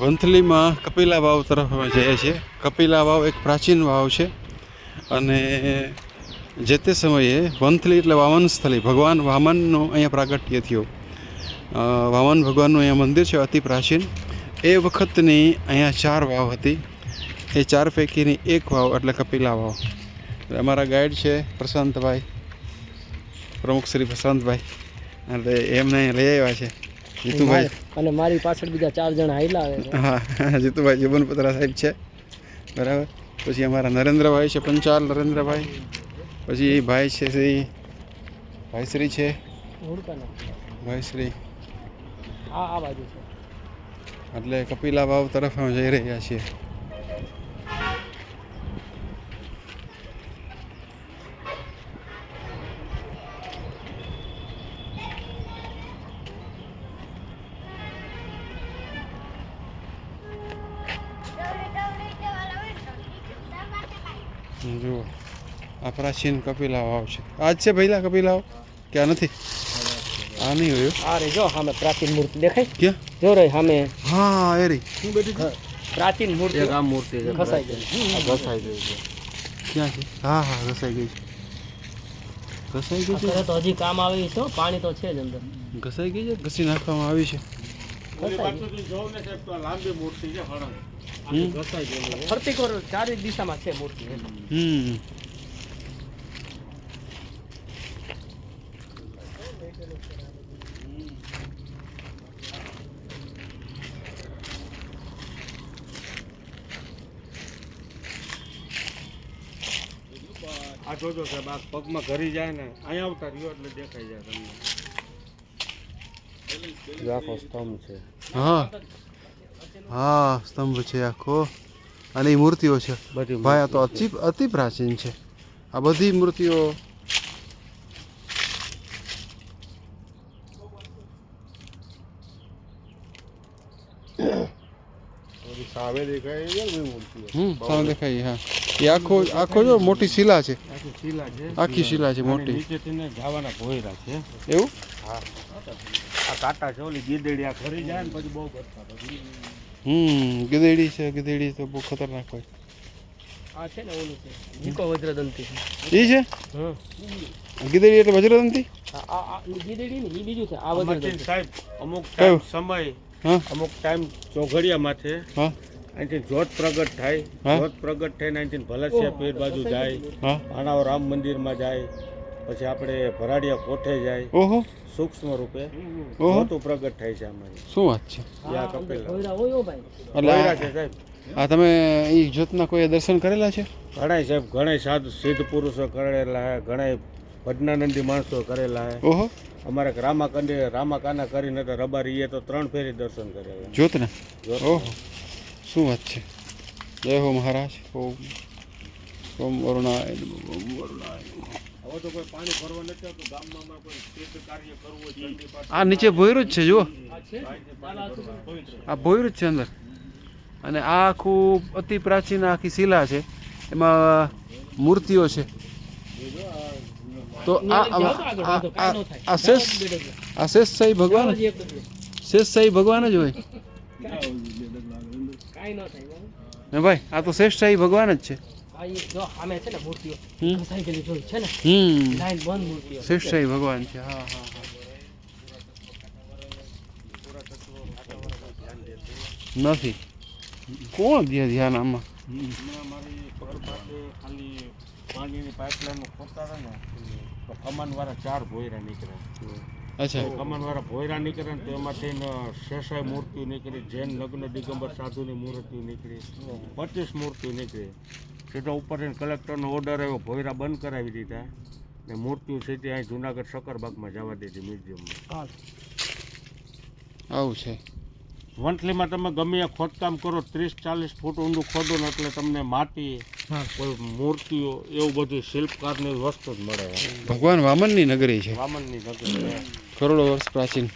વંથલીમાં કપિલા વાવ તરફ અમે જઈએ છીએ. કપિલા વાવ એક પ્રાચીન વાવ છે અને જે તે સમયે વંથલી એટલે વામન સ્થળી, ભગવાન વામનનું અહીંયા પ્રાગટ્ય થયું. વામન ભગવાનનું અહીંયા મંદિર છે અતિ પ્રાચીન. એ વખતની અહીંયા 4 વાવ હતી. એ 4 પૈકીની એક વાવ એટલે કપિલા વાવ. અમારા ગાઈડ છે પ્રશાંતભાઈ, પ્રમુખ શ્રી પ્રશાંતભાઈ, એટલે એમને અહીંયા લઈ આવ્યા છે. જીતુભાઈ અને મારી પાછળ બીજા 4 જણા આયલા આવે. હા, જીતુભાઈ જુબનપુત્રા સાહેબ છે, બરાબર. પછી અમારા નરેન્દ્રભાઈ છે, પંચાલ નરેન્દ્રભાઈ. પછી ભાઈ છે ભાઈશ્રી છે, ભાઈશ્રી આ બાજુ છે. એટલે કપિલા વાવ તરફ અમે જઈ રહ્યા છીએ. જુઓ, આ પ્રાચીન કપિલા વાવ છે. આજ છે પહેલા કપિલા વાવ કે આ નથી? આ નહીં હોય. આ રે જો સામે પ્રાચીન મૂર્તિ દેખાય. ક્યાં? જો રે સામે. હા, એ રી પ્રાચીન મૂર્તિ. એક આ મૂર્તિ છે, ઘસાઈ ગઈ. ઘસાઈ ગઈ છે. ક્યાં છે? હા, ઘસાઈ ગઈ છે. ઘસાઈ ગઈ છે તો હજી કામ આવી છે. પાણી તો છે જ અંદર. ઘસાઈ ગઈ છે, ઘસી નાખવામાં આવી છે. ફરતી કોર 4 દિશામાં છે મૂર્તિ. આ જોજો સાહેબ, આ પગમાં ઘરી જાય ને અહીંયા આવતા રહ્યો એટલે દેખાઈ જાય તમને. આખો સ્તંભ છે. હા, સ્તંભ છે આખો. અને એ મૂર્તિઓ છે ભાઈ. આ તો અતિ પ્રાચીન છે આ બધી મૂર્તિઓ. સામે દેખાય છે મૂર્તિઓ. સામે દેખાય. હા, એ આખો જો મોટી શિલા છે. આખી શિલા છે મોટી. નીચેથી જવાના ભોયરા છે. એવું? હા, આ કાંટા છે, ઓલી ગીદડી આ ઘરી જાય ને પછી બહુ કરતા. ગધેડી છે. ગધેડી તો બહુ ખતરનાક હોય. આ છે ને ઓલું છે જીકો વજ્રદંતી. એ છે? ગધેડી એટલે વજ્રદંતી? આ ગીદડી ને એ બીજું છે. આ વજ્રદંતી સાહેબ અમુક ટાઈમ સમય, અમુક ટાઈમ ચોઘડિયા માથે અહીંથી જોત પ્રગટ થાય. જોત પ્રગટ થઈને અહીંથી ભલસિયા પીર બાજુ જાય, ભાણાવ રામ મંદિરમાં જાય, પછી આપણે ભરાડિયા કોઠે જાય. ઓહો, સૂક્ષ્મ રૂપે જોતું પ્રગટ થાય છે અમારી. શું વાત છે? યા કપિલા એટલે આ તમે એ જ્યોતના કોઈ દર્શન કરેલા છે? ઘણા સાહેબ, ઘણા સાધુ સિદ્ધ પુરુષો કરેલા હે, ઘણા ભજનાનંદી માણસો કરેલા હે. ઓહો, અમારે રામાકાના કરીને તો રબારી એ તો 3 ફેરી દર્શન કરેલા જ્યોતના. ઓહો, શું વાત છે? જય હો મહારાજ. ઓમ વરુણાય, ઓમ વરુણાય. હવે તો કોઈ પાણી ભરવા નથી આવતું ગામમાં. કોઈ તીર્થ કાર્ય કરવું હોય, આ નીચે ભોયરું જ છે. જુઓ, આ ભોયરું જ છે અંદર. અને આ આખું અતિ પ્રાચીન આખી શિલા છે, એમાં મૂર્તિઓ છે. તો આ શેષશાહી ભગવાન, શેષશાહી ભગવાન જ હોય ને ભાઈ. આ તો શેષશાહી ભગવાન જ છે. શેષશાહી ભગવાન છે. હા, નથી. કોણ દે ધ્યાન આમાં? અમારી ઘર પાસે ખાલી પાણીની પાઇપલાઈન ખોતા હતા ને તો કમાનવાળા 4 ભોયરા નીકળ્યા. અચ્છા, કમાનવાળા ભોયરા નીકળે ને તો એમાંથી શેષાઈ મૂર્તિઓ નીકળી, જૈન લગ્ન દિગંબર સાધુની મૂર્તિઓ નીકળી, 25 મૂર્તિઓ નીકળી. સીધો ઉપર કલેક્ટરનો ઓર્ડર આવ્યો, ભોયરા બંધ કરાવી દીધા ને મૂર્તિઓ સીધી અહીં જુનાગઢ સક્કરબાગમાં જવા દીધી મ્યુઝિયમમાં. આવું છે. વંથલીમાં તમે ગમે એ ખોદકામ કરો, 30-40 ફૂટ ઊંડું ખોદો ને એટલે તમને માટી, કોઈ મૂર્તિઓ, એવું બધું શિલ્પકારની વસ્તુ જ મળે. ભગવાન વામનની નગરી છે. વામનની નગરી, કરોડો વર્ષ પ્રાચીન.